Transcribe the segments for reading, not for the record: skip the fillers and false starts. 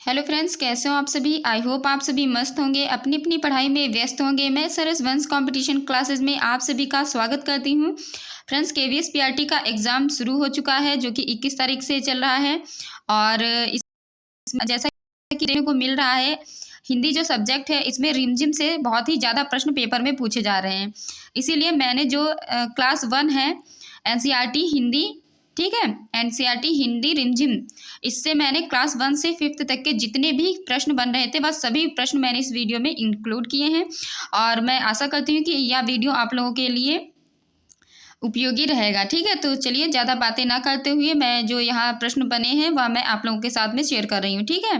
Hello friends, कैसे हो आप सभी। आई होप आप सभी मस्त होंगे, अपनी अपनी पढ़ाई में व्यस्त होंगे। मैं सरस वंश कंपटीशन क्लासेस में आप सभी का स्वागत करती हूँ। फ्रेंड्स, केवीएस पीआरटी का एग्ज़ाम शुरू हो चुका है जो कि 21 तारीख से चल रहा है। और जैसा कि देखने को मिल रहा है, हिंदी जो सब्जेक्ट है इसमें रिमझिम से बहुत ही ज़्यादा प्रश्न पेपर में पूछे जा रहे हैं। इसीलिए मैंने जो क्लास 1 है एनसीईआरटी हिंदी, ठीक है, एनसीईआरटी हिंदी रिमझिम, इससे मैंने क्लास 1 से 5th तक के जितने भी प्रश्न बन रहे थे वह सभी प्रश्न मैंने इस वीडियो में इंक्लूड किए हैं। और मैं आशा करती हूँ कि यह वीडियो आप लोगों के लिए उपयोगी रहेगा। ठीक है, तो चलिए ज़्यादा बातें ना करते हुए मैं जो यहाँ प्रश्न बने हैं वह मैं आप लोगों के साथ में शेयर कर रही हूँ। ठीक है,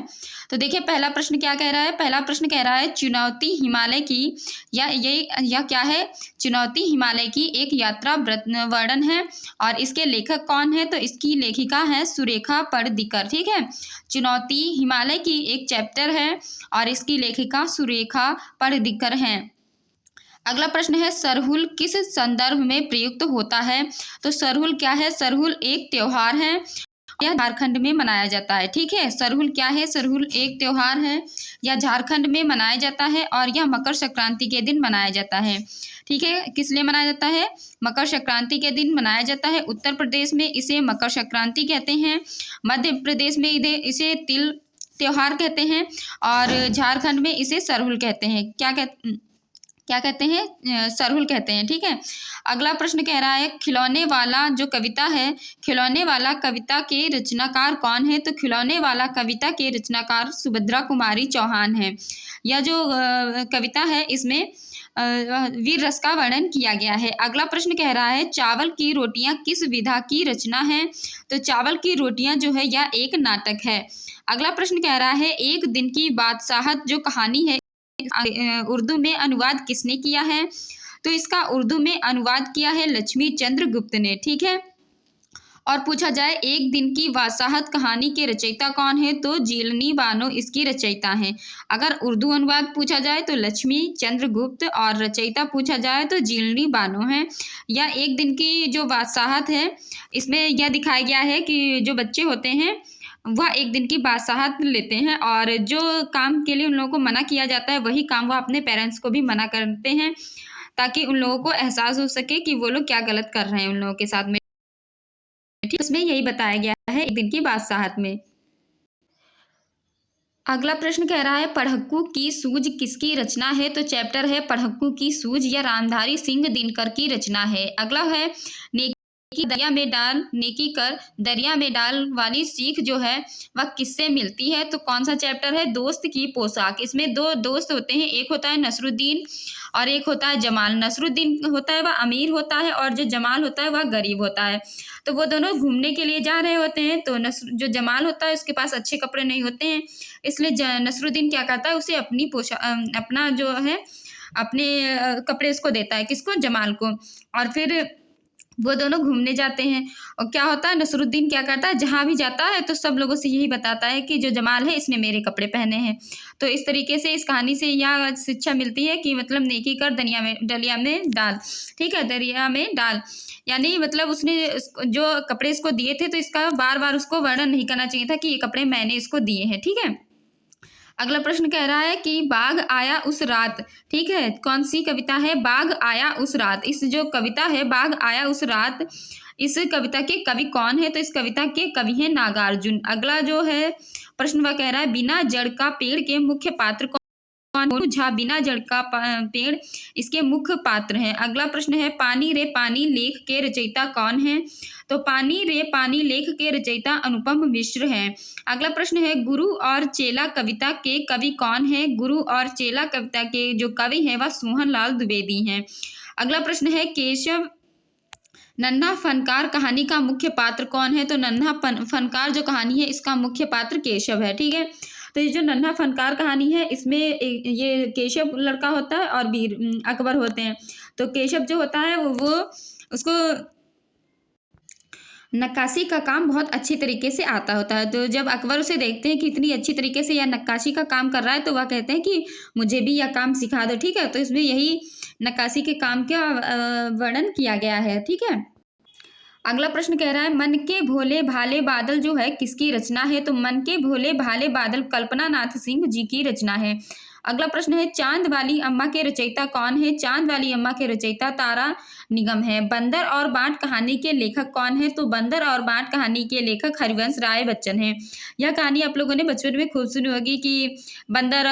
तो देखिए पहला प्रश्न क्या कह रहा है। पहला प्रश्न कह रहा है चुनौती हिमालय की, या क्या है, चुनौती हिमालय की एक यात्रा वर्णन है और इसके लेखक कौन है। तो इसकी लेखिका है सुरेखा पडिक्कर। ठीक है, चुनौती हिमालय की एक चैप्टर है और इसकी लेखिका सुरेखा पडिक्कर हैं। अगला प्रश्न है सरहुल किस संदर्भ में प्रयुक्त होता है। तो सरहुल क्या है, सरहुल एक त्योहार है, यह झारखंड में मनाया जाता है। ठीक है, सरहुल क्या है, सरहुल एक त्योहार है, यह झारखंड में मनाया जाता है और यह मकर संक्रांति के दिन मनाया जाता है। ठीक है, किस लिए मनाया जाता है, मकर संक्रांति के दिन मनाया जाता है। उत्तर प्रदेश में इसे मकर संक्रांति कहते हैं, मध्य प्रदेश में इसे तिल त्योहार कहते हैं और झारखंड में इसे सरहुल कहते हैं। क्या कहते हैं, सरहुल कहते हैं। ठीक है, अगला प्रश्न कह रहा है खिलौने वाला जो कविता है, खिलौने वाला कविता के रचनाकार कौन है। तो खिलौने वाला कविता के रचनाकार सुभद्रा कुमारी चौहान है। यह जो कविता है इसमें वीर रस का वर्णन किया गया है। अगला प्रश्न कह रहा है चावल की रोटियां किस विधा की रचना है। तो चावल की रोटियां जो है यह एक नाटक है। अगला प्रश्न कह रहा है एक दिन की बादशाहत जो कहानी है उर्दू में अनुवाद किसने किया है। तो इसका उर्दू में अनुवाद किया है लक्ष्मी चंद्र गुप्त ने। ठीक है, और पूछा जाए एक दिन की बादशाहत कहानी के रचयिता कौन है। तो जीलनी बानो इसकी रचयिता हैं। अगर उर्दू अनुवाद पूछा जाए तो लक्ष्मी चंद्र गुप्त और रचयिता पूछा जाए तो जीलनी बानो है। या एक दिन की जो बादशाहत है इसमें यह दिखाया गया है कि जो बच्चे होते हैं वह एक दिन की बादशाहत लेते हैं और जो काम के लिए उन लोगों को मना किया जाता है वही काम वह अपने पेरेंट्स को भी मना करते हैं ताकि उन लोगों को एहसास हो सके कि वो लोग क्या गलत कर रहे हैं उन लोगों के साथ में। ठीक, उसमें यही बताया गया है एक दिन की बादशाहत में। अगला प्रश्न कह रहा है पढ़क्कू की सूझ किसकी रचना है। तो चैप्टर है पढ़क्कू की सूझ, या रामधारी सिंह दिनकर की रचना है। अगला है नेकी कर दरिया में डाल वाली सीख जो है वह किससे मिलती है। तो कौन सा चैप्टर है, दोस्त की पोशाक। इसमें दो दोस्त होते हैं, एक होता है नसरुद्दीन और एक होता है जमाल। नसरुद्दीन होता है वह अमीर होता है और जो जमाल होता है वह गरीब होता है। तो वो दोनों घूमने के लिए जा रहे होते हैं। तो जो जमाल होता है उसके पास अच्छे कपड़े नहीं होते हैं, इसलिए नसरुद्दीन क्या करता है उसे अपना जो है अपने कपड़े उसको देता है, किसको, जमाल को। और फिर वो दोनों घूमने जाते हैं और क्या होता है नसरुद्दीन क्या करता है जहाँ भी जाता है तो सब लोगों से यही बताता है कि जो जमाल है इसने मेरे कपड़े पहने हैं। तो इस तरीके से इस कहानी से यह शिक्षा मिलती है कि मतलब नेकी कर दरिया में डाल। ठीक है, दरिया में डाल यानी मतलब उसने जो कपड़े इसको दिए थे तो इसका बार बार उसको वर्णन नहीं करना चाहिए था कि ये कपड़े मैंने इसको दिए हैं। ठीक है, अगला प्रश्न कह रहा है कि बाघ आया उस रात। ठीक है, कौन सी कविता है, बाघ आया उस रात। इस जो कविता है बाघ आया उस रात, इस कविता के कवि कौन है। तो इस कविता के कवि हैं नागार्जुन। अगला जो है प्रश्न वह कह रहा है बिना जड़ का पेड़ के मुख्य पात्र कौन। झा बिना जड़ का पेड़ इसके मुख्य पात्र हैं। अगला प्रश्न है पानी रे पानी लेख के रचयिता कौन है। तो पानी रे पानी लेख के रचयिता अनुपम मिश्र हैं। अगला प्रश्न है गुरु और चेला कविता के कवि कौन है। गुरु और चेला कविता के जो कवि हैं वह सोहन लाल द्विवेदी हैं। अगला प्रश्न है केशव नन्हा फनकार कहानी का मुख्य पात्र कौन है। तो नन्हा फनकार जो कहानी है इसका मुख्य पात्र केशव है। ठीक है, तो ये जो नन्हा फनकार कहानी है इसमें ये केशव लड़का होता है और वीर अकबर होते हैं। तो केशव जो होता है वो उसको नक्काशी का काम बहुत अच्छी तरीके से आता होता है। तो जब अकबर उसे देखते हैं कि इतनी अच्छी तरीके से यह नक्काशी का काम कर रहा है तो वह कहते हैं कि मुझे भी यह काम सिखा दो। ठीक है, तो इसमें यही नक्काशी के काम का वर्णन किया गया है। ठीक है, अगला प्रश्न कह रहा है मन के भोले भाले बादल जो है किसकी रचना है? तो मन के भोले भाले बादल कल्पना नाथ सिंह जी की रचना है। अगला प्रश्न है चांद वाली अम्मा के रचयिता कौन है? चांद वाली अम्मा के रचयिता तारा निगम है। बंदर और बांट कहानी के लेखक कौन है? तो बंदर और बांट कहानी के लेखक हरिवंश राय बच्चन है। यह कहानी आप लोगों ने बचपन में खूब सुनी होगी कि बंदर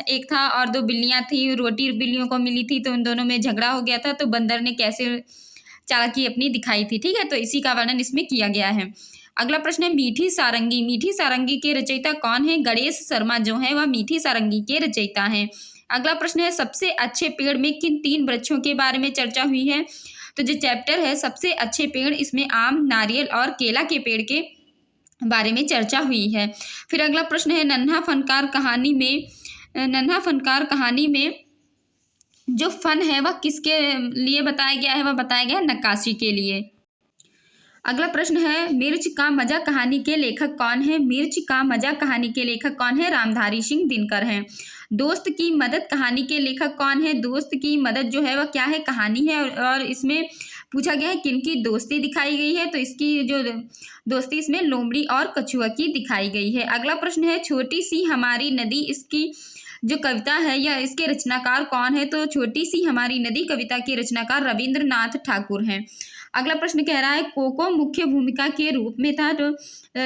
एक था और दो बिल्लियां थी, रोटी बिल्लियों को मिली थी तो उन दोनों में झगड़ा हो गया था, तो बंदर ने कैसे चालाकी अपनी दिखाई थी। ठीक है, तो इसी का वर्णन इसमें किया गया है। अगला प्रश्न है मीठी सारंगी। मीठी सारंगी के रचयिता कौन है? गणेश शर्मा जो है वह मीठी सारंगी के रचयिता हैं। अगला प्रश्न है सबसे अच्छे पेड़ में किन 3 वृक्षों के बारे में चर्चा हुई है? तो जो चैप्टर है सबसे अच्छे पेड़, इसमें आम, नारियल और केला के पेड़ के बारे में चर्चा हुई है। फिर अगला प्रश्न है नन्हा फनकार कहानी में जो फन है वह किसके लिए बताया गया है? वह बताया गया है नक्काशी के लिए। अगला प्रश्न है मिर्च का मजा कहानी के लेखक कौन है? मिर्च का मजा कहानी के लेखक कौन है? रामधारी सिंह दिनकर हैं। दोस्त की मदद कहानी के लेखक कौन है? दोस्त की मदद जो है वह क्या है? कहानी है और इसमें पूछा गया है किनकी दोस्ती दिखाई गई है? तो इसकी जो दोस्ती इसमें लोमड़ी और कछुआ की दिखाई गई है। अगला प्रश्न है छोटी सी हमारी नदी, इसकी जो कविता है या इसके रचनाकार कौन है? तो छोटी सी हमारी नदी कविता के रचनाकार रविंद्रनाथ ठाकुर हैं। अगला प्रश्न कह रहा है कोको मुख्य भूमिका के रूप में था। तो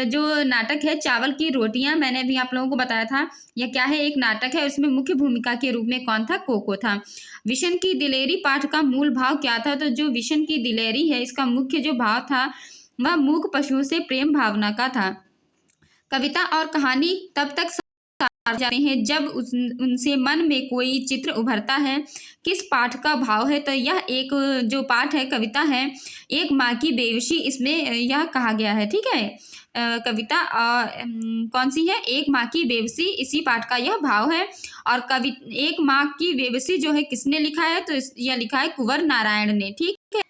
जो नाटक है चावल की रोटियां, मैंने भी आप लोगों को बताया था यह क्या है? एक नाटक है, उसमें मुख्य भूमिका के रूप में कौन था? कोको था। विशन की दिलेरी पाठ का मूल भाव क्या था? तो जो विशन की दिलेरी है इसका मुख्य जो भाव था वह मूक पशुओं से प्रेम भावना का था। कविता और कहानी तब तक जाते हैं जब उनसे मन में कोई चित्र उभरता है। किस पाठ का भाव है? तो यह एक जो पाठ है, कविता है एक माँ की बेबसी, इसमें यह कहा गया है। ठीक है, कविता कौन सी है? एक माँ की बेबसी, इसी पाठ का यह भाव है। और एक माँ की बेबसी जो है किसने लिखा है? तो यह लिखा है कुंवर नारायण ने। ठीक है।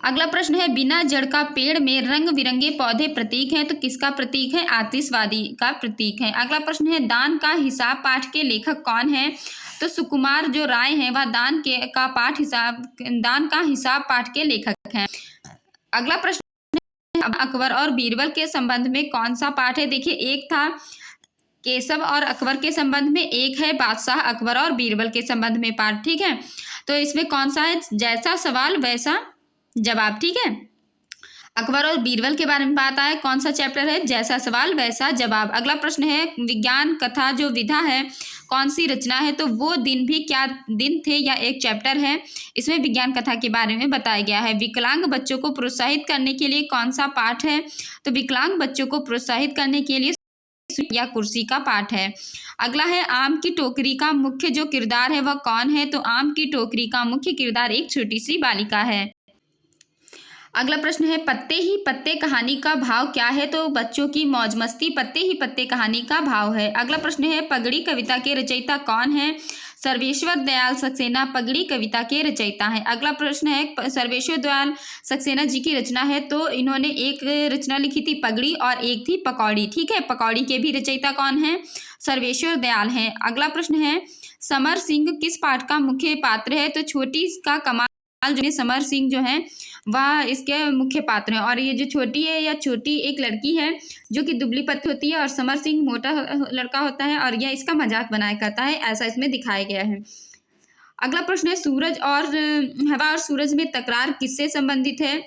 अगला प्रश्न है बिना जड़ का पेड़ में रंग बिरंगे पौधे प्रतीक हैं, तो किसका प्रतीक है? आतिशबाजी का प्रतीक है। अगला प्रश्न है दान का हिसाब पाठ के लेखक कौन है? तो सुकुमार जो राय हैं वह दान का हिसाब पाठ के लेखक हैं। अगला प्रश्न है अकबर और बीरबल के संबंध में कौन सा पाठ है? देखिए एक था केशव और अकबर के संबंध में, एक है बादशाह अकबर और बीरबल के संबंध में पाठ। ठीक है, तो इसमें कौन सा है? जैसा सवाल वैसा जवाब। ठीक है, अकबर और बीरबल के बारे में बात आए, कौन सा चैप्टर है? जैसा सवाल वैसा जवाब। अगला प्रश्न है विज्ञान कथा जो विधा है कौन सी रचना है? तो वो दिन भी क्या दिन थे या एक चैप्टर है, इसमें विज्ञान कथा के बारे में बताया गया है। विकलांग बच्चों को प्रोत्साहित करने के लिए कौन सा पाठ है? तो विकलांग बच्चों को प्रोत्साहित करने के लिए या कुर्सी का पाठ है। अगला है आम की टोकरी का मुख्य जो किरदार है वह कौन है? तो आम की टोकरी का मुख्य किरदार एक छोटी सी बालिका है। अगला प्रश्न है पत्ते ही पत्ते कहानी का भाव क्या है? तो बच्चों की मौज मस्ती पत्ते ही पत्ते कहानी का भाव है। अगला प्रश्न है पगड़ी कविता के रचयिता कौन है? सर्वेश्वर दयाल सक्सेना पगड़ी कविता के रचयिता हैं। अगला प्रश्न है सर्वेश्वर दयाल सक्सेना जी की रचना है, तो इन्होंने एक रचना लिखी थी पगड़ी और एक थी पकौड़ी। ठीक है, पकौड़ी के भी रचयिता कौन है? सर्वेश्वर दयाल हैं। अगला प्रश्न है समर सिंह किस पाठ का मुख्य पात्र है? तो छोटी का कमाल जो समर सिंह जो है वह इसके मुख्य पात्र हैं। और ये जो छोटी है या छोटी एक लड़की है जो कि दुबली पत्ती होती है और समर सिंह मोटा लड़का होता है और यह इसका मजाक बनाया करता है, ऐसा इसमें दिखाया गया है। अगला प्रश्न है सूरज और हवा और सूरज में तकरार किससे संबंधित है?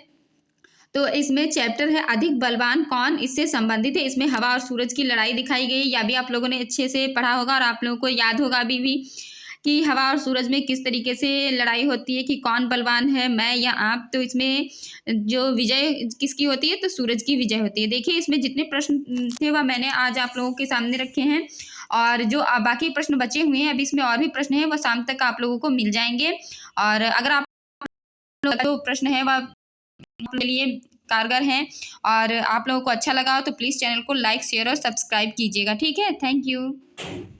तो इसमें चैप्टर है अधिक बलवान कौन, इससे संबंधित है। इसमें हवा और सूरज की लड़ाई दिखाई गई, या भी आप लोगों ने अच्छे से पढ़ा होगा और आप लोगों को याद होगा अभी भी कि हवा और सूरज में किस तरीके से लड़ाई होती है कि कौन बलवान है, मैं या आप। तो इसमें जो विजय किसकी होती है? तो सूरज की विजय होती है। देखिए इसमें जितने प्रश्न थे वह मैंने आज आप लोगों के सामने रखे हैं, और जो बाकी प्रश्न बचे हुए हैं अभी इसमें और भी प्रश्न हैं, वह शाम तक आप लोगों को मिल जाएंगे। और अगर आप जो प्रश्न है वह आपके लिए कारगर हैं और आप लोगों को अच्छा लगा हो तो प्लीज़ चैनल को लाइक शेयर और सब्सक्राइब कीजिएगा। ठीक है, थैंक यू।